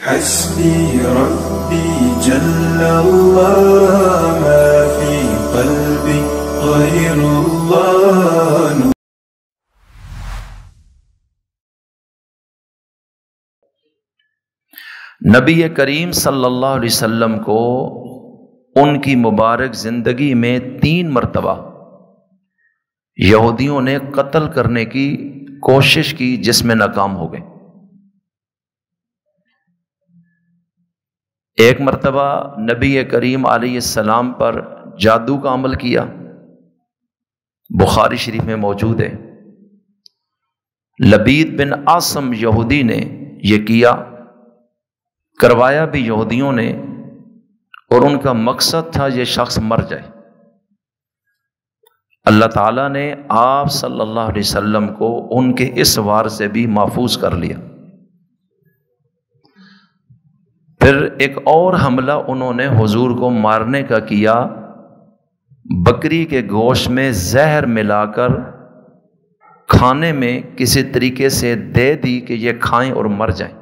حسبي ربي جل الله ما في قلبي غير الله. نبی کریم صلی اللہ علیہ وسلم کو ان کی مبارک زندگی میں 3 مرتبہ یہودیوں نے قتل کرنے کی کوشش کی، جس میں ناکام ہو گئے۔ ایک مرتبہ نبی کریم علیہ السلام پر جادو کا عمل کیا، بخاری شریف میں موجود ہے۔ لبید بن عاصم یہودی نے یہ کیا، کروایا بھی یہودیوں نے، اور ان کا مقصد تھا یہ شخص مر جائے۔ اللہ تعالیٰ نے آپ صلی اللہ علیہ وسلم کو ان کے اس وار سے بھی محفوظ کر لیا۔ پھر ایک اور حملہ انہوں نے حضور کو مارنے کا کیا، بکری کے گوشت میں زہر ملا کر کھانے میں کسی طریقے سے دے دی کہ یہ کھائیں اور مر جائیں۔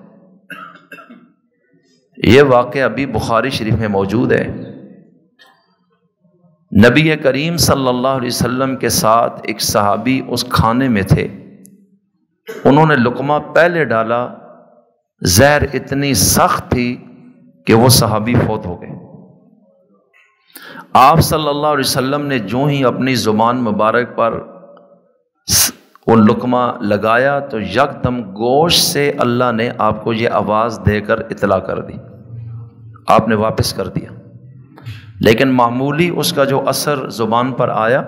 یہ واقعہ ابھی بخاری شریف میں موجود ہے۔ نبی کریم صلی اللہ علیہ وسلم کے ساتھ ایک صحابی اس کھانے میں تھے، انہوں نے لقمہ پہلے ڈالا، زہر اتنی سخت تھی کہ وہ صحابی فوت ہو گئے۔ آپ صلی اللہ علیہ وسلم نے جو ہی اپنی زبان مبارک پر وہ لقمہ لگایا تو یکدم گوشت سے اللہ نے آپ کو یہ آواز دے کر اطلاع کر دی، آپ نے واپس کر دیا۔ لیکن معمولی اس کا جو اثر زبان پر آیا،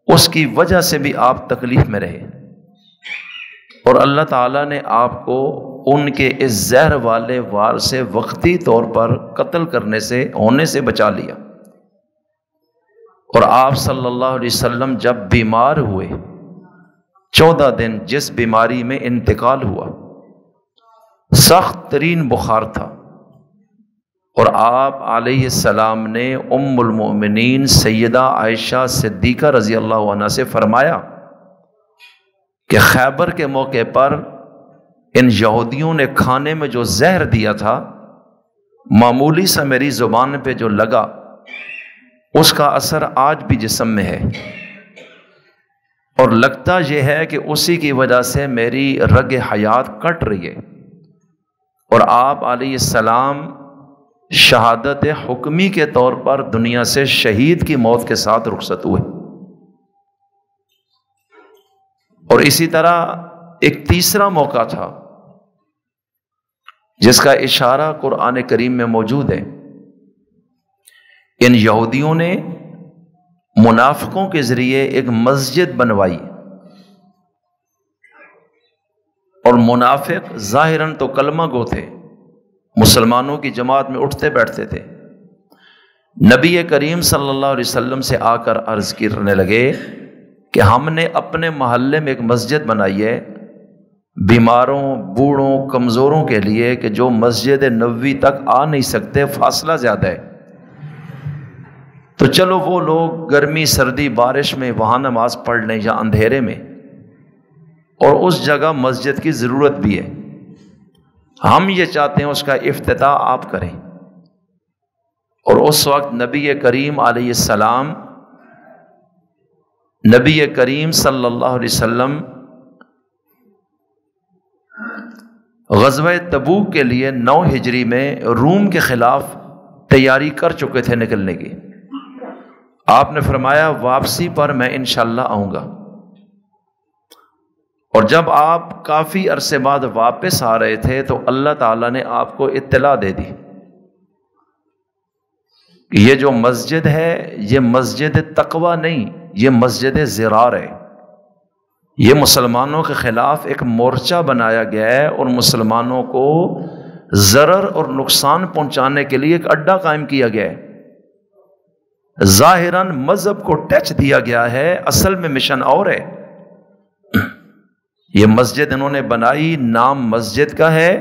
اس کی وجہ سے بھی آپ تکلیف میں رہے، اور اللہ تعالیٰ نے آپ کو ان کے اس زہر والے وار سے وقتی طور پر قتل کرنے سے ہونے سے بچا لیا۔ اور آپ صلی اللہ علیہ وسلم جب بیمار ہوئے، 14 دن جس بیماری میں انتقال ہوا، سخت ترین بخار تھا، اور آپ علیہ السلام نے ام المؤمنین سیدہ عائشہ صدیقہ رضی اللہ عنہا سے فرمایا کہ خیبر کے موقع پر ان یہودیوں نے کھانے میں جو زہر دیا تھا، معمولی سا میری زبان پہ جو لگا، اس کا اثر آج بھی جسم میں ہے، اور لگتا یہ ہے کہ اسی کی وجہ سے میری رگ حیات کٹ رہی ہے۔ اور آپ علیہ السلام شہادت حکمی کے طور پر دنیا سے شہید کی موت کے ساتھ رخصت ہوئے۔ اور اسی طرح ایک تیسرا موقع تھا جس کا اشارہ قرآن کریم میں موجود ہے۔ ان یہودیوں نے منافقوں کے ذریعے ایک مسجد بنوائی، اور منافق ظاہراً تو کلمہ گو تھے، مسلمانوں کی جماعت میں اٹھتے بیٹھتے تھے۔ نبی کریم صلی اللہ علیہ وسلم سے آ کر عرض کرنے لگے کہ ہم نے اپنے محلے میں ایک مسجد بنائی ہے بیماروں، بوڑھوں، کمزوروں کے لیے، کہ جو مسجد نبوی تک آ نہیں سکتے، فاصلہ زیادہ ہے، تو چلو وہ لوگ گرمی، سردی، بارش میں وہاں نماز پڑھ لیں یا اندھیرے میں، اور اس جگہ مسجد کی ضرورت بھی ہے، ہم یہ چاہتے ہیں اس کا افتتاح آپ کریں۔ اور اس وقت نبی کریم علیہ السلام، نبی کریم صلی اللہ علیہ وسلم غزوہ تبوک کے لیے 9 ہجری میں روم کے خلاف تیاری کر چکے تھے نکلنے کی۔ آپ نے فرمایا واپسی پر میں انشاءاللہ آؤں گا، اور جب آپ کافی عرصے بعد واپس آ رہے تھے تو اللہ تعالیٰ نے آپ کو اطلاع دے دی کہ یہ جو مسجد ہے یہ مسجد تقوی نہیں، یہ مسجد ضرار ہے، یہ مسلمانوں کے خلاف ایک مورچہ بنایا گیا ہے، اور مسلمانوں کو ضرر اور نقصان پہنچانے کے لیے ایک اڈا قائم کیا گیا ہے۔ ظاہراً مذہب کو ٹچ دیا گیا ہے، اصل میں مشن اور ہے۔ یہ مسجد انہوں نے بنائی، نام مسجد کا ہے،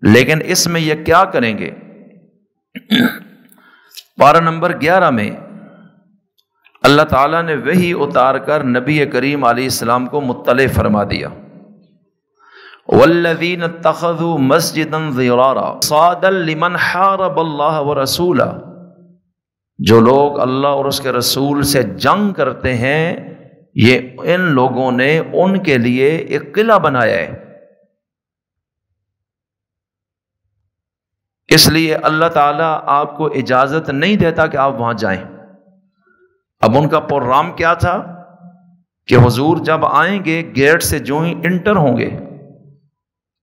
لیکن اس میں یہ کیا کریں گے؟ پارہ نمبر 11 میں اللہ تعالیٰ نے وحی اتار کر نبی کریم علیہ السلام کو مطلع فرما دیا، والذین اتخذوا مسجدا ضرارا صادا لمن حارب اللہ ورسولہ، جو لوگ اللہ اور اس کے رسول سے جنگ کرتے ہیں، یہ ان لوگوں نے ان کے لیے ایک قلعہ بنایا ہے۔ اس لیے اللہ تعالیٰ آپ کو اجازت نہیں دیتا کہ آپ وہاں جائیں۔ اب ان کا پروگرام کیا تھا کہ حضور جب آئیں گے گیٹ سے جو ہی انٹر ہوں گے،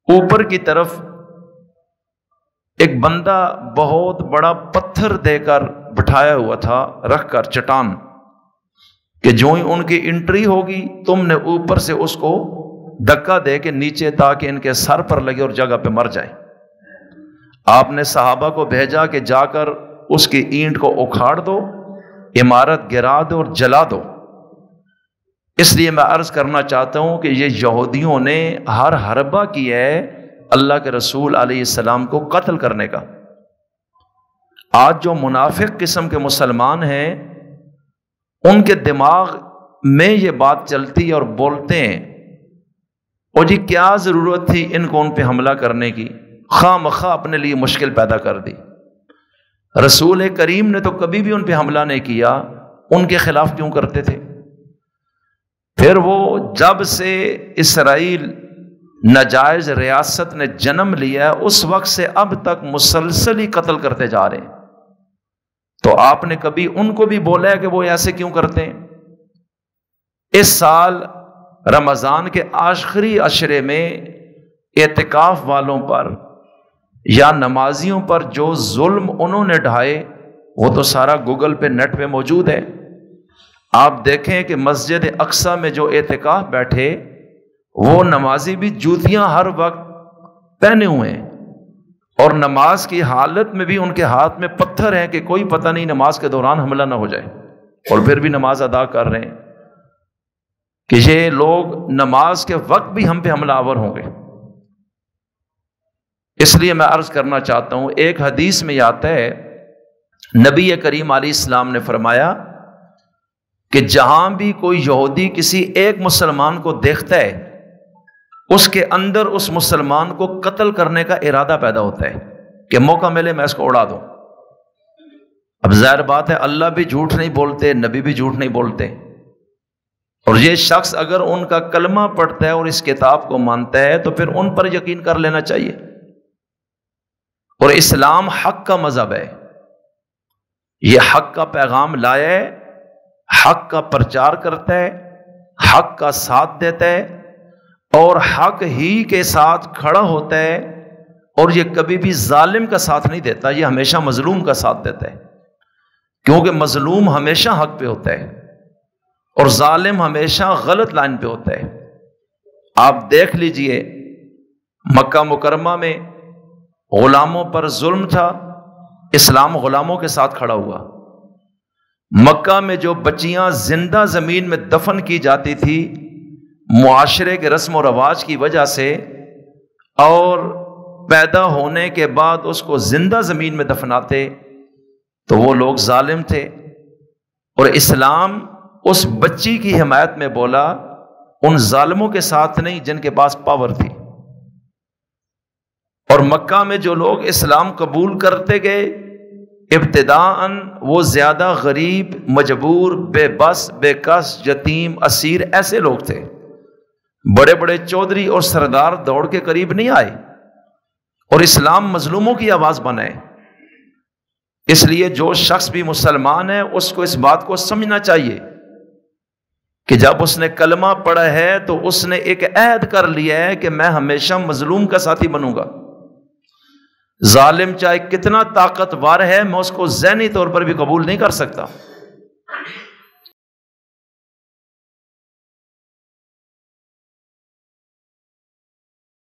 اوپر کی طرف ایک بندہ بہت بڑا پتھر دے کر بٹھایا ہوا تھا، رکھ کر چٹان، کہ جو ہی ان کی انٹری ہوگی تم نے اوپر سے اس کو دھکا دے کے نیچے تاکہ ان کے سر پر لگے اور جگہ پہ مر جائے۔ آپ نے صحابہ کو بھیجا کہ جا کر اس کی اینٹ کو اکھاڑ دو، عمارت گرا دو اور جلا دو۔ اس لیے میں عرض کرنا چاہتا ہوں کہ یہ یہودیوں نے ہر حربہ کیا ہے اللہ کے رسول علیہ السلام کو قتل کرنے کا۔ آج جو منافق قسم کے مسلمان ہیں، ان کے دماغ میں یہ بات چلتی اور بولتے ہیں، اور جی کیا ضرورت تھی ان کو ان پہ حملہ کرنے کی، خواہ مخواہ اپنے لیے مشکل پیدا کر دی۔ رسول کریم نے تو کبھی بھی ان پہ حملہ نہیں کیا، ان کے خلاف کیوں کرتے تھے؟ پھر وہ جب سے اسرائیل ناجائز ریاست نے جنم لیا ہے اس وقت سے اب تک مسلسل ہی قتل کرتے جا رہے ہیں۔ تو آپ نے کبھی ان کو بھی بولا ہے کہ وہ ایسے کیوں کرتے ہیں؟ اس سال رمضان کے آخری عشرے میں اعتکاف والوں پر یا نمازیوں پر جو ظلم انہوں نے ڈھائے وہ تو سارا گوگل پہ نیٹ پہ موجود ہے۔ آپ دیکھیں کہ مسجد اقصی میں جو اعتکاف بیٹھے وہ نمازی بھی جوتیاں ہر وقت پہنے ہوئے ہیں، اور نماز کی حالت میں بھی ان کے ہاتھ میں پتھر ہیں کہ کوئی پتہ نہیں نماز کے دوران حملہ نہ ہو جائے، اور پھر بھی نماز ادا کر رہے ہیں کہ یہ لوگ نماز کے وقت بھی ہم پہ حملہ آور ہوں گے۔ اس لیے میں عرض کرنا چاہتا ہوں، ایک حدیث میں آتا ہے نبی کریم علیہ السلام نے فرمایا کہ جہاں بھی کوئی یہودی کسی ایک مسلمان کو دیکھتا ہے اس کے اندر اس مسلمان کو قتل کرنے کا ارادہ پیدا ہوتا ہے کہ موقع ملے میں اس کو اڑا دوں۔ اب ظاہر بات ہے اللہ بھی جھوٹ نہیں بولتے، نبی بھی جھوٹ نہیں بولتے، اور یہ شخص اگر ان کا کلمہ پڑھتا ہے اور اس کتاب کو مانتا ہے تو پھر ان پر یقین کر لینا چاہیے۔ اور اسلام حق کا مذہب ہے، یہ حق کا پیغام لایا ہے، حق کا پرچار کرتا ہے، حق کا ساتھ دیتا ہے اور حق ہی کے ساتھ کھڑا ہوتا ہے، اور یہ کبھی بھی ظالم کا ساتھ نہیں دیتا، یہ ہمیشہ مظلوم کا ساتھ دیتا ہے، کیونکہ مظلوم ہمیشہ حق پہ ہوتا ہے اور ظالم ہمیشہ غلط لائن پہ ہوتا ہے۔ آپ دیکھ لیجئے مکہ مکرمہ میں غلاموں پر ظلم تھا، اسلام غلاموں کے ساتھ کھڑا ہوا۔ مکہ میں جو بچیاں زندہ زمین میں دفن کی جاتی تھی معاشرے کے رسم و رواج کی وجہ سے، اور پیدا ہونے کے بعد اس کو زندہ زمین میں دفناتے، تو وہ لوگ ظالم تھے، اور اسلام اس بچی کی حمایت میں بولا، ان ظالموں کے ساتھ نہیں جن کے پاس پاور تھی۔ اور مکہ میں جو لوگ اسلام قبول کرتے گئے ابتداءً وہ زیادہ غریب، مجبور، بے بس، بے کس، یتیم، اسیر ایسے لوگ تھے۔ بڑے بڑے چودھری اور سردار دوڑ کے قریب نہیں آئے، اور اسلام مظلوموں کی آواز بنا ہے۔ اس لیے جو شخص بھی مسلمان ہے اس کو اس بات کو سمجھنا چاہیے کہ جب اس نے کلمہ پڑھا ہے تو اس نے ایک عہد کر لیا ہے کہ میں ہمیشہ مظلوم کا ساتھی بنوں گا۔ ظالم چاہے کتنا طاقتور ہے میں اس کو ذہنی طور پر بھی قبول نہیں کر سکتا۔